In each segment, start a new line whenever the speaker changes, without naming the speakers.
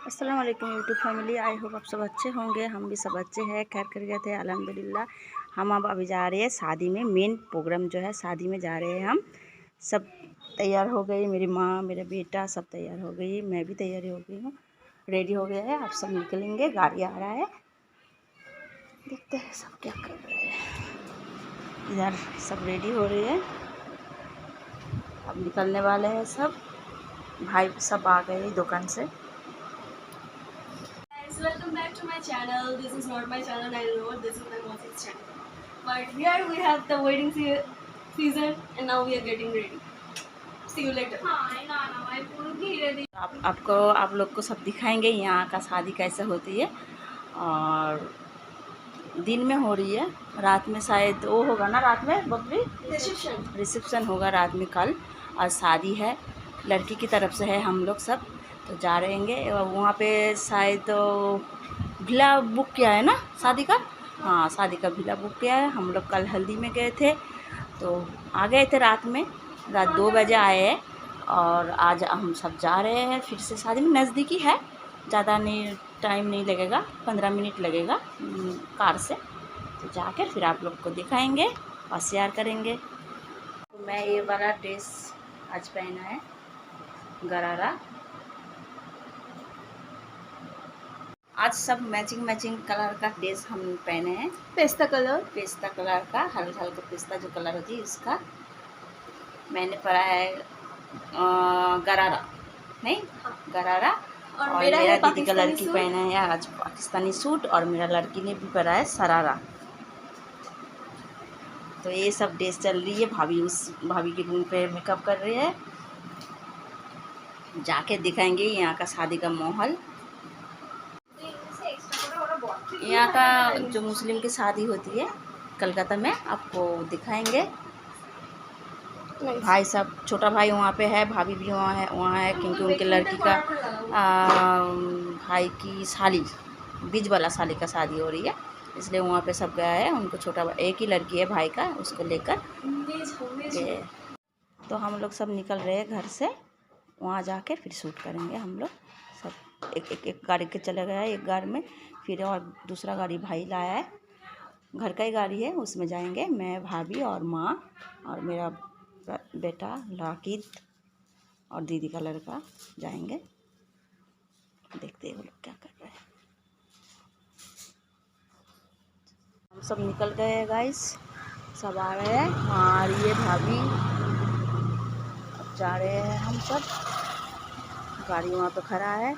अस्सलाम वालेकुम YouTube family. I hope आप सब अच्छे होंगे, हम भी सब अच्छे हैं। खैर कर गए थे अल्हम्दुलिल्लाह। हम अब अभी जा रहे हैं शादी में, मेन प्रोग्राम जो है शादी में जा रहे हैं हम। सब तैयार हो गई, मेरी माँ मेरा बेटा सब तैयार हो गई, मैं भी तैयारी हो गई हूँ, रेडी हो गया है। आप सब निकलेंगे, गाड़ी आ रहा है, देखते हैं सब क्या कर रहे हैं। इधर सब रेडी हो रही है, अब निकलने वाले हैं सब। भाई सब आ गए दुकान से।
Welcome back to my channel. This is not my channel, I know. This is my mom's channel. But here we have the wedding season, and now we are getting ready. See you later.
आप लोग को सब दिखाएंगे यहाँ का शादी कैसे होती है। और दिन में हो रही है, रात में शायद वो होगा ना, रात में बकरी रिसेप्शन होगा रात में कल। और शादी है, लड़की की तरफ से है, हम लोग सब तो जा रहेंगे वहाँ पे। शायद तो विला बुक किया है ना शादी का, हाँ शादी का विला बुक किया है। हम लोग कल हल्दी में गए थे तो आ गए थे रात 2 बजे आए हैं। और आज हम सब जा रहे हैं फिर से शादी में। नज़दीकी है, ज़्यादा नहीं टाइम नहीं लगेगा, 15 मिनट लगेगा कार से। तो जाकर फिर आप लोग को दिखाएंगे और शेयर करेंगे। तो मैं ये वाला ड्रेस आज पहना है, गरारा। आज सब मैचिंग कलर का ड्रेस हम पहने हैं।
पेस्ता कलर
का हल्का पिस्ता जो कलर होती है उसका मैंने पहना है। गरारा नहीं, गरारा। और मेरा दीदी का लड़की पहना है आज पाकिस्तानी सूट, और मेरा लड़की ने भी पहना है सरारा। तो ये सब ड्रेस चल रही है। भाभी के रूम पे मेकअप कर रही है, जाके दिखाएंगे यहाँ का शादी का माहौल। यहाँ का जो मुस्लिम की शादी होती है कलकत्ता में, आपको दिखाएंगे। भाई साहब, छोटा भाई वहाँ पे है, भाभी भी वहाँ है क्योंकि उनके लड़की का भाई की साली, बीज वाला साली का शादी हो रही है, इसलिए वहाँ पे सब गया है। उनको छोटा एक ही लड़की है भाई का, उसको लेकर। तो हम लोग सब निकल रहे हैं घर से, वहाँ जाकर फिर शूट करेंगे। हम लोग सब एक गाड़ी के चले गए हैं, एक गाड़ी में, फिर और दूसरा गाड़ी भाई लाया है, घर का ही गाड़ी है, उसमें जाएंगे। मैं, भाभी और माँ और मेरा बेटा लाकिद और दीदी का लड़का जाएंगे। देखते हैं वो लोग क्या कर रहे हैं। हम सब निकल गए हैं गाइस, सब आ रहे हैं। और ये भाभी, अब जा रहे हैं हम सब। गाड़ी वहाँ पे खड़ा है,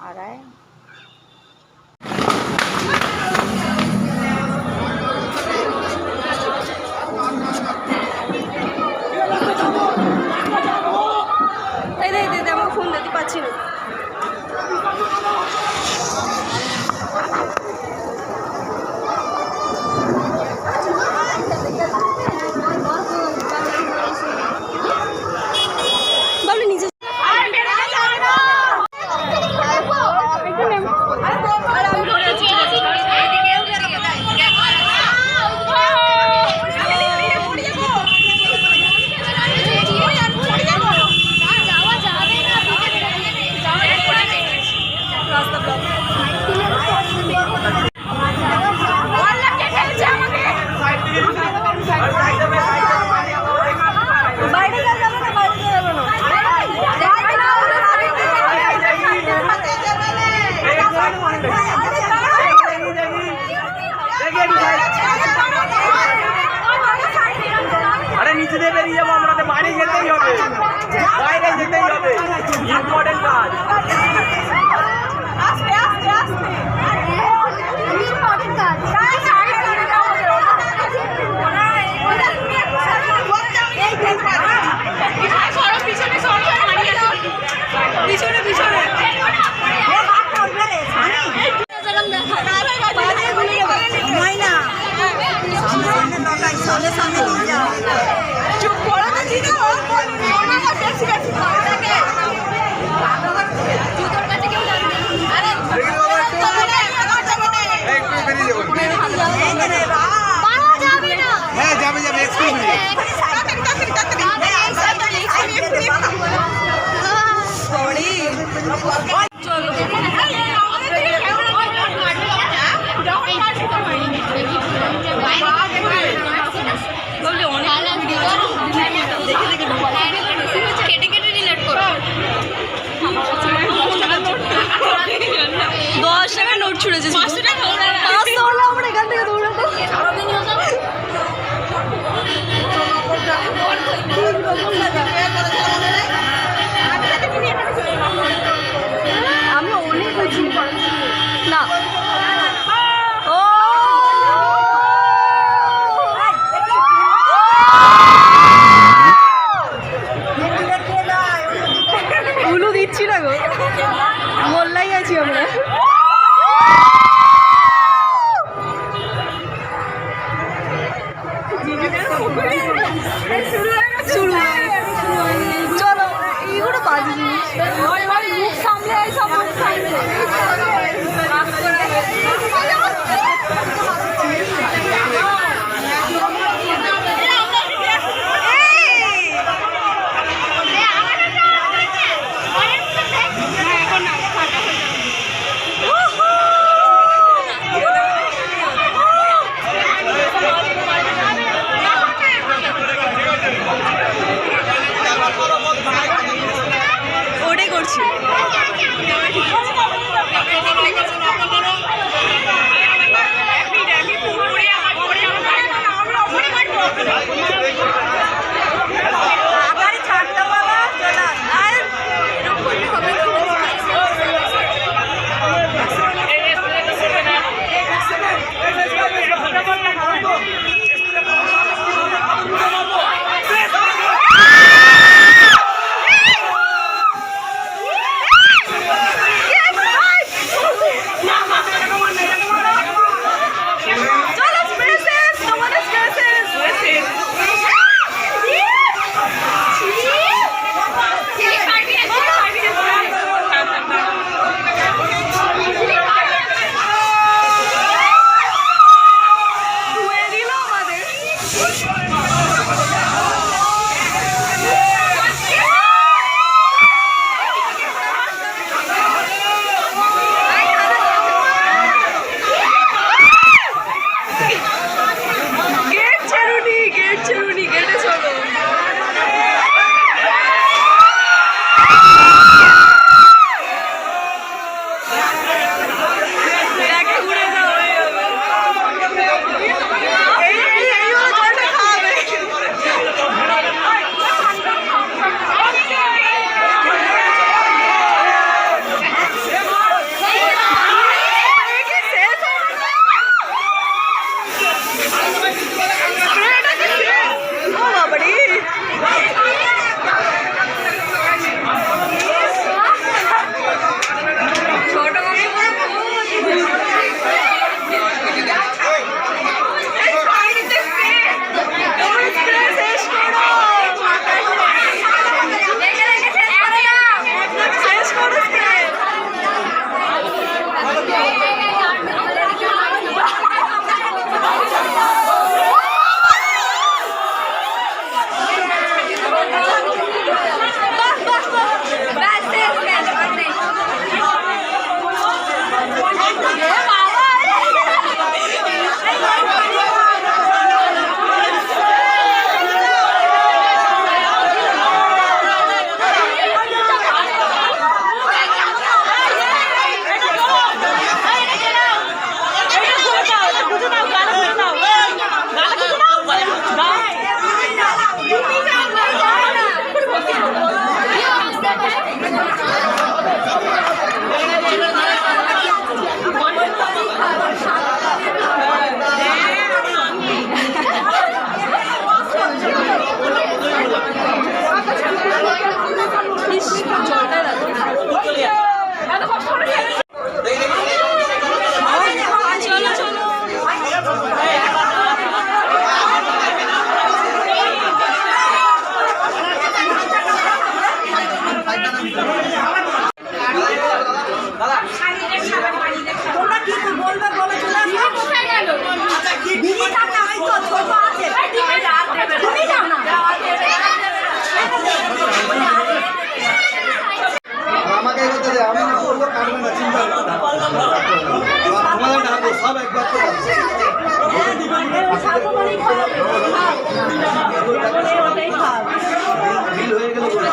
आ रहा है।
फोन देती पाচ্ছি না।
अरे नीचे दे बेरिए আমরা তো বাইরে যেতেই হবে, বাইরে যেতেই হবে, ইম্পর্টেন্ট কাজ। আস্তে আস্তে আস্তে ইম্পর্টেন্ট কাজ। সাইড করে দাও, সরো পিছনে, সরো পিছনে পিছনে।
কেটে কেটে ডিলেট করো। 10 টাকার নোট ছুড়েছে, 500 টাকা হলো আমরা এখান থেকে দৌড়াবো। আমি অনেক হয়েছি না। ও উলু দিচ্ছি না গো, মোল্লাই আছি আমরা। চলো এইগুলো বাজে জিনিস, মুখ সামলে সব মুখ ওটাই করছি।
আমাকে এগোতে দে, আমি না করবো।
লাগবে না, চিন্তা করবে না। তোমাদের ডাকবো সব একবার করে বিল হয়ে গেল বলে।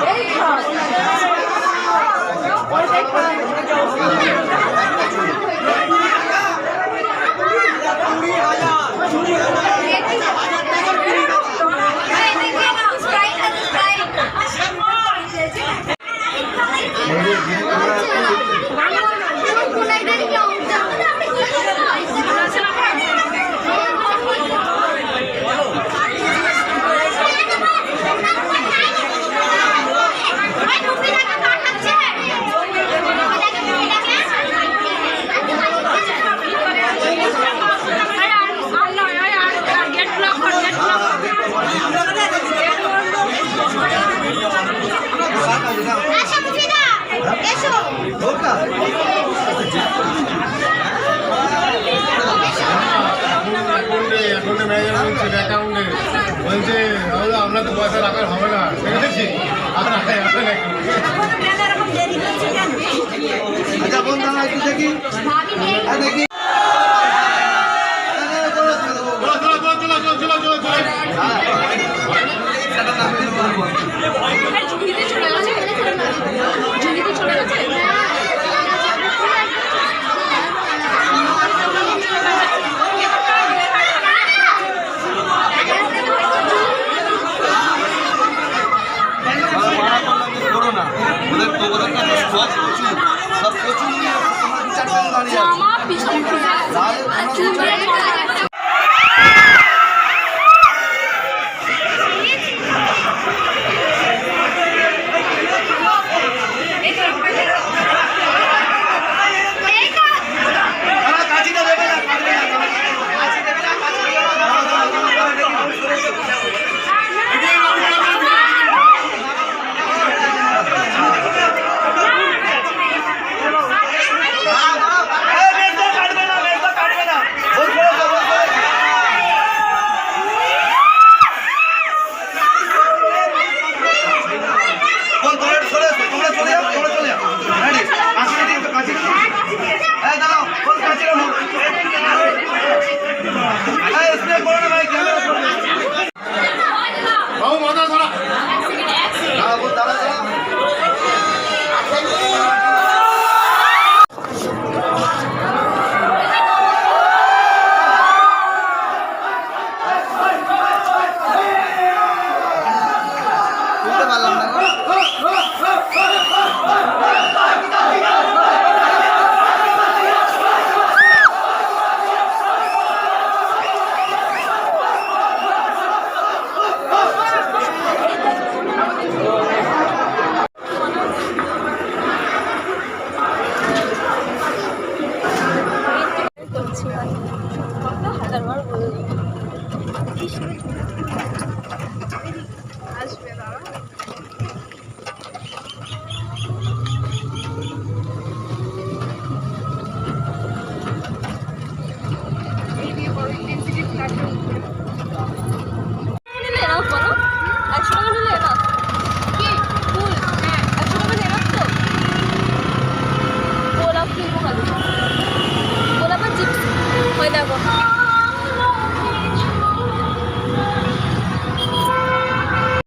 বলছে আমরা তো পয়সা রাখার হবে না দেখেছি
আচ্ছা বন্ধু আমরা একটু দেখি দেখি
জামা পিছনে